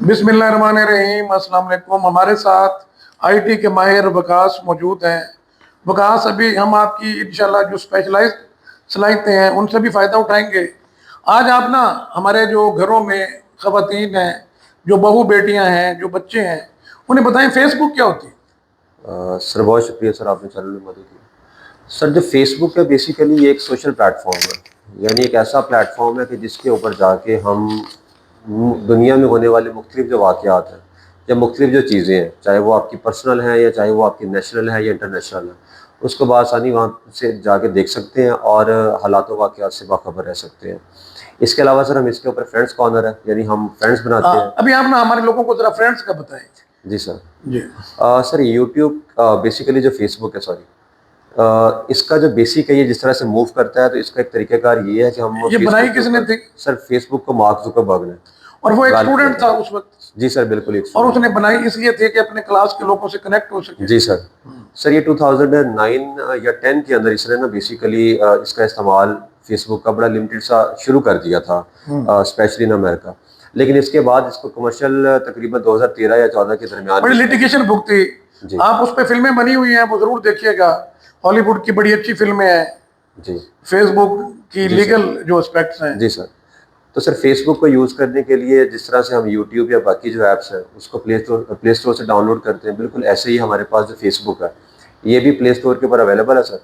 बिस्मिल्लाहिर्रहमानिर्रहीम। अस्सलाम वालेकुम। हमारे साथ आईटी के माहिर वकास मौजूद हैं। वकास, अभी हम आपकी इंशाल्लाह जो स्पेशलाइज्ड सलाहियतें हैं उनसे भी फ़ायदा उठाएंगे। आज आप ना हमारे जो घरों में ख़वातीन हैं, जो बहू बेटियां हैं, जो बच्चे हैं, उन्हें बताएं फेसबुक क्या होती है। सर बहुत शुक्रिया सर, आपने चैनल में मदद की। सर जो फेसबुक है बेसिकली ये एक सोशल प्लेटफॉर्म है, यानी एक ऐसा प्लेटफॉर्म है कि जिसके ऊपर जाके हम दुनिया में होने वाले मुख्तलिफ जो वाक़यात हैं या मुख्तलिफ जो चीज़ें हैं, चाहे वो आपकी पर्सनल हैं या चाहे वो आपकी नेशनल है या इंटरनेशनल है, उसको बआसानी वहाँ से जाके देख सकते हैं और हालात वाक़यात से बाखबर रह सकते हैं। इसके अलावा सर हम इसके ऊपर फ्रेंड्स कॉर्नर है, यानी हम फ्रेंड्स बनाते हैं। अभी आप ना हमारे लोगों को ज़रा फ्रेंड्स का बताएं। जी सर। जी सर यूट्यूब बेसिकली जो फेसबुक है, सॉरी, इसका जो बेसिक है ये जिस तरह से मूव करता है, तो इसका एक तरीक़ाकार ये है कि हम ये बनाई फेसबुक के किसने ऊपर, थी? सर फेसबुक को मार्क जुकरबर्ग ने और वो एक गालिब किया स्टूडेंट था था। उस वक्त, जी सर, बिल्कुल एक और student। उसने बनाई इसलिए थी कि अपने क्लास के लोगों से कनेक्ट हो सके। जी सर। सर ये 2009 या 10 के अंदर इसने ना बेसिकली इसका इस्तेमाल फेसबुक का बड़ा लिमिटेड सा शुरू कर दिया था, स्पेशली इन अमेरिका। लेकिन इसके बाद इसको कमर्शियल तकरीबन 2013 या 14 के दरमियान बड़ी लिटिगेशन भुगती। जी आप उस पर फिल्में बनी हुई हैं, वो जरूर देखिएगा। हॉलीवुड की बड़ी अच्छी फिल्में हैं जी फेसबुक की, जी लीगल सर। जो एस्पेक्ट्स हैं। जी सर। तो सर फेसबुक को यूज़ करने के लिए जिस तरह से हम यूट्यूब या बाकी जो ऐप्स हैं उसको प्ले स्टोर से डाउनलोड करते हैं, बिल्कुल ऐसे ही हमारे पास जो फेसबुक है ये भी प्ले स्टोर के ऊपर अवेलेबल है सर।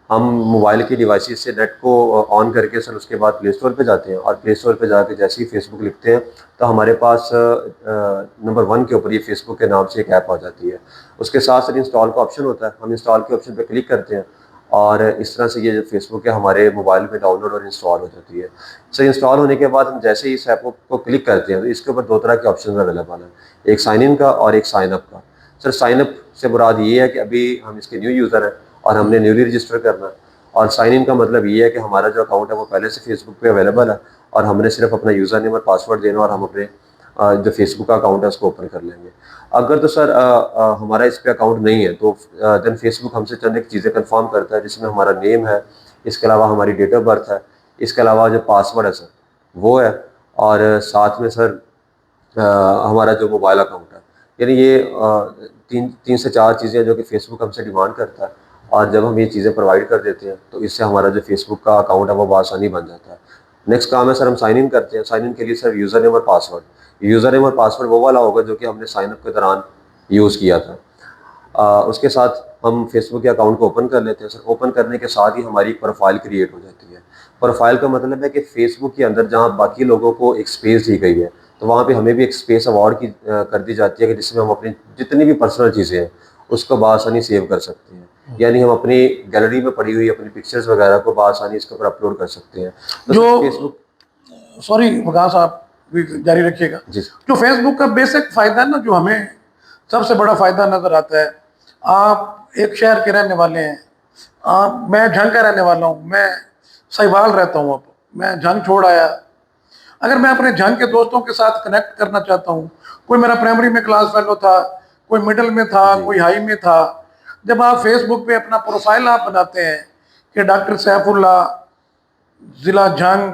हम मोबाइल की डिवाइसेस से नेट को ऑन करके सर उसके बाद प्ले स्टोर पे जाते हैं, और प्ले स्टोर पे जाके जैसे ही फेसबुक लिखते हैं तो हमारे पास नंबर 1 के ऊपर ये फेसबुक के नाम से एक ऐप आ जाती है। उसके साथ सर इंस्टॉल का ऑप्शन होता है, हम इंस्टॉल के ऑप्शन पे क्लिक करते हैं और इस तरह से ये जो फेसबुक है हमारे मोबाइल में डाउनलोड और इंस्टॉल हो जाती है। सर इंस्टॉल होने के बाद हम जैसे ही इस ऐप को क्लिक करते हैं तो इसके ऊपर 2 तरह के ऑप्शन अवेलेबल हैं, एक साइन इन का और एक साइन अप का। सर साइन अप से मुराद ये है कि अभी हम इसके न्यू यूज़र हैं और हमने न्यूली रजिस्टर करना है, और साइन इन का मतलब ये है कि हमारा जो अकाउंट है वो पहले से फेसबुक पे अवेलेबल है और हमने सिर्फ अपना यूज़र नेम और पासवर्ड देना और हम अपने जो फेसबुक का अकाउंट है उसको ओपन कर लेंगे। अगर तो सर हमारा इस पे अकाउंट नहीं है तो देन फेसबुक हमसे चंद एक चीज़ें कंफर्म करता है, जिसमें हमारा नेम है, इसके अलावा हमारी डेट ऑफ बर्थ है, इसके अलावा जो पासवर्ड है सर वो है, और साथ में सर हमारा जो मोबाइल अकाउंट है। यानी ये तीन से चार चीज़ें जो कि फेसबुक हमसे डिमांड करता है, और जब हम ये चीज़ें प्रोवाइड कर देते हैं तो इससे हमारा जो फेसबुक का अकाउंट है वो बआसानी बन जाता है। नेक्स्ट काम है सर हम साइन इन करते हैं। साइन इन के लिए सर यूज़र नेम और पासवर्ड, यूज़र नेम और पासवर्ड वो वाला होगा जो कि हमने साइन अप के दौरान यूज़ किया था। उसके साथ हम फेसबुक के अकाउंट को ओपन कर लेते हैं। सर ओपन करने के साथ ही हमारी एक प्रोफाइल क्रिएट हो जाती है। प्रोफाइल का मतलब है कि फेसबुक के अंदर जहाँ बाकी लोगों को एक स्पेस दी गई है तो वहाँ पे हमें भी एक स्पेस अवार्ड की कर दी जाती है कि जिसमें हम अपनी जितनी भी पर्सनल चीज़ें हैं उसको बआसानी सेव कर सकते हैं। यानी हम अपनी गैलरी में पड़ी हुई अपनी पिक्चर्स वगैरह को बआसानी इसके ऊपर अपलोड कर सकते हैं। तो जो फेसबुक, सॉरी वकास, आप भी जारी रखिएगा। जी जो फेसबुक का बेसिक फ़ायदा है ना, जो हमें सबसे बड़ा फ़ायदा नज़र आता है, आप एक शहर के रहने वाले हैं, मैं झंग का रहने वाला हूँ, मैं सहीवाल रहता हूँ, अब मैं झंग छोड़ आया। अगर मैं अपने झंग के दोस्तों के साथ कनेक्ट करना चाहता हूँ, कोई मेरा प्राइमरी में क्लास फेलो था, कोई मिडिल में था, जी कोई हाई में था, जब आप फेसबुक पे अपना प्रोफाइल आप बनाते हैं कि डॉक्टर सैफुल्ला, ज़िला Jhang,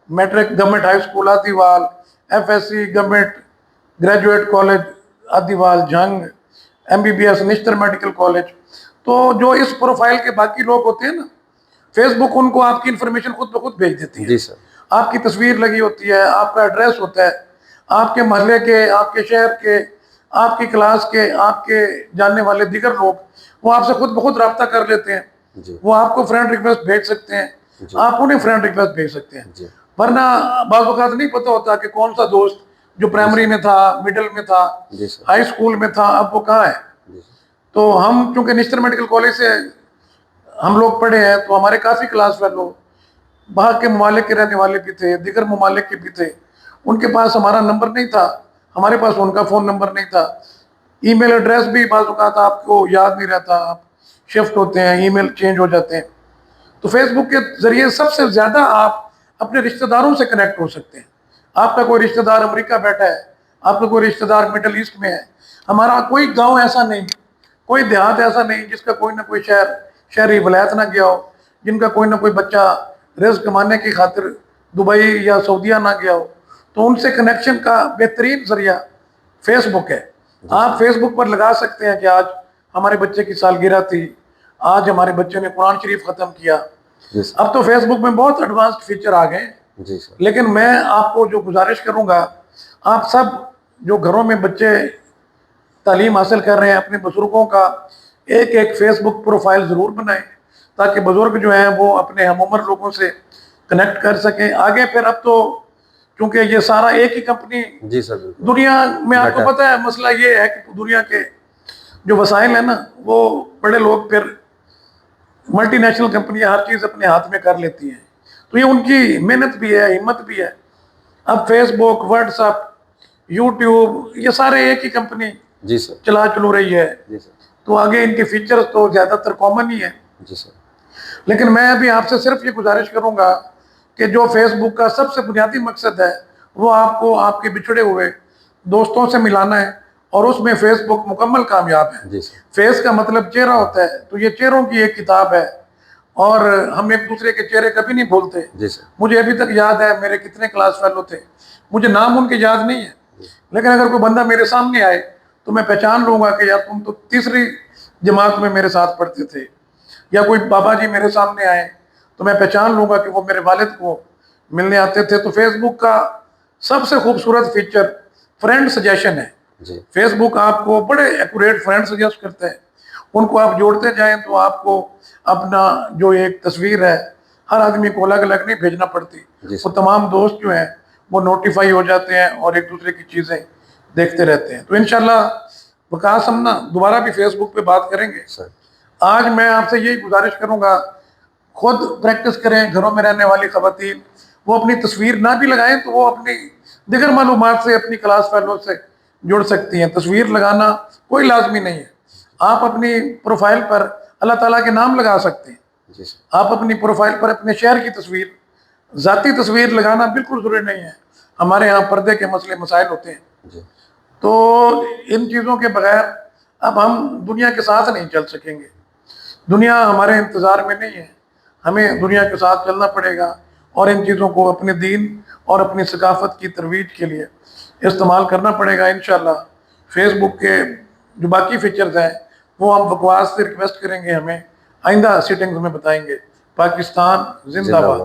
matric government high school Adiwal, FSC government graduate college Adiwal Jhang, MBBS Nishtar medical college, तो जो इस प्रोफाइल के बाकी लोग होते हैं ना, फेसबुक उनको आपकी इन्फॉर्मेशन खुद ब खुद भेज देती है। जी सर। आपकी तस्वीर लगी होती है, आपका एड्रेस होता है, आपके मोहल्ले के, आपके शहर के, आपकी क्लास के, आपके जानने वाले दीगर लोग वो आपसे खुद ब खुद रब्ता कर लेते हैं। जी वो आपको फ्रेंड रिक्वेस्ट भेज सकते हैं, जी आप उन्हें फ्रेंड रिक्वेस्ट भेज सकते हैं। जी वरना बाज़ औक़ात नहीं पता होता कि कौन सा दोस्त जो प्राइमरी में था, मिडिल में था, जी सर। हाई स्कूल में था, अब वो कहाँ है। जी सर। तो हम चूँकि निश्तर मेडिकल कॉलेज से हम लोग पढ़े हैं, तो हमारे काफ़ी क्लास फेलो बाहर के ममालिक के रहने वाले भी थे, दीगर ममालिक के भी थे। उनके पास हमारा नंबर नहीं था, हमारे पास उनका फ़ोन नंबर नहीं था। ईमेल एड्रेस भी बाज़ औक़ात आपको याद नहीं रहता, आप शिफ्ट होते हैं, ईमेल चेंज हो जाते हैं। तो फेसबुक के ज़रिए सबसे ज़्यादा आप अपने रिश्तेदारों से कनेक्ट हो सकते हैं। आपका कोई रिश्तेदार अमेरिका बैठा है, आपका कोई रिश्तेदार मिडल ईस्ट में है, हमारा कोई गांव ऐसा नहीं, कोई देहात ऐसा नहीं जिसका कोई ना कोई शहरी वलायत ना गया हो, जिनका कोई ना कोई बच्चा रिज़्क़ कमाने की खातिर दुबई या सऊदीया ना गया हो। تو ان سے کنیکشن کا بہترین ذریعہ فیس بک ہے. آپ فیس بک پر لگا سکتے ہیں کہ آج ہمارے بچے کی سالگرہ تھی, آج ہمارے بچے نے قرآن شریف ختم کیا. جی سر. اب تو فیس بک میں بہت ایڈوانسڈ فیچر آ گئے ہیں, جی سر. لیکن میں آپ کو جو گزارش کروں گا, آپ سب جو گھروں میں بچے تعلیم حاصل کر رہے ہیں, اپنے بزرگوں کا ایک ایک فیس بک پروفائل ضرور بنائیں, تاکہ بزرگ جو ہیں وہ اپنے ہم عمر لوگوں سے کنیکٹ کر سکیں. آگے پھر اب تو کیونکہ یہ سارا ایک ہی کمپنی جی سر بالکل. دنیا میں, آپ کو پتہ ہے مسئلہ یہ ہے کہ دنیا کے جو وسائل ہیں نا, وہ بڑے لوگ پھر ملٹی نیشنل کمپنیاں ہر چیز اپنے ہاتھ میں کر لیتی ہیں, تو یہ ان کی محنت بھی ہے, ہمت بھی ہے. اب فیس بک, واٹس ایپ, یوٹیوب, یہ سارے ایک ہی کمپنی جی سر. چلو رہی ہے. جی سر. تو آگے ان کے فیچرز تو زیادہ تر کامن ہی ہیں. جی سر. لیکن میں ابھی آپ سے صرف یہ گزارش کروں گا کہ جو فیس بک کا سب سے بنیادی مقصد ہے وہ آپ کو آپ کے بچھڑے ہوئے دوستوں سے ملانا ہے, اور اس میں فیس بک مکمل کامیاب ہے. جی سر. فیس کا مطلب چہرہ ہوتا ہے, تو یہ چہروں کی ایک کتاب ہے, اور ہم ایک دوسرے کے چہرے کبھی نہیں بھولتے. جی سر. مجھے ابھی تک یاد ہے میرے کتنے کلاس فیلو تھے, مجھے نام ان کے یاد نہیں ہے, لیکن اگر کوئی بندہ میرے سامنے آئے تو میں پہچان لوں گا کہ یار تم تو تیسری جماعت میں میرے ساتھ پڑھتے تھے. یا کوئی بابا جی میرے سامنے آئے تو میں پہچان لوں گا کہ وہ میرے والد کو ملنے آتے تھے. تو فیس بک کا سب سے خوبصورت فیچر فرینڈ سجیشن ہے. جی. فیس بک آپ کو بڑے ایکوریٹ فرینڈ سجیسٹ کرتے ہیں, ان کو آپ جوڑتے جائیں تو آپ کو اپنا جو ایک تصویر ہے, ہر آدمی کو الگ الگ نہیں بھیجنا پڑتی, وہ تمام دوست جو ہیں وہ نوٹیفائی ہو جاتے ہیں اور ایک دوسرے کی چیزیں دیکھتے رہتے ہیں. تو انشاءاللہ وکاس ہم نا دوبارہ بھی فیس بک پہ بات کریں گے. آج میں آپ سے یہی گزارش کروں گا, خود پریکٹس کریں. گھروں میں رہنے والی خواتین وہ اپنی تصویر نہ بھی لگائیں تو وہ اپنی دیگر معلومات سے اپنی کلاس فیلو سے جڑ سکتی ہیں. تصویر لگانا کوئی لازمی نہیں ہے, آپ اپنی پروفائل پر اللہ تعالیٰ کے نام لگا سکتے ہیں. آپ اپنی پروفائل پر اپنے شہر کی تصویر, ذاتی تصویر لگانا بالکل ضروری نہیں ہے. ہمارے ہاں پردے کے مسئلے مسائل ہوتے ہیں, تو ان چیزوں کے بغیر اب ہم دنیا کے ساتھ نہیں چل سکیں گے. دنیا ہمارے انتظار میں نہیں ہے, ہمیں دنیا کے ساتھ چلنا پڑے گا, اور ان چیزوں کو اپنے دین اور اپنی ثقافت کی ترویج کے لیے استعمال کرنا پڑے گا. انشاءاللہ فیس بک کے جو باقی فیچرز ہیں وہ ہم بکواس سے ریکویسٹ کریں گے, ہمیں آئندہ سیٹنگز میں بتائیں گے. پاکستان زندہ باد.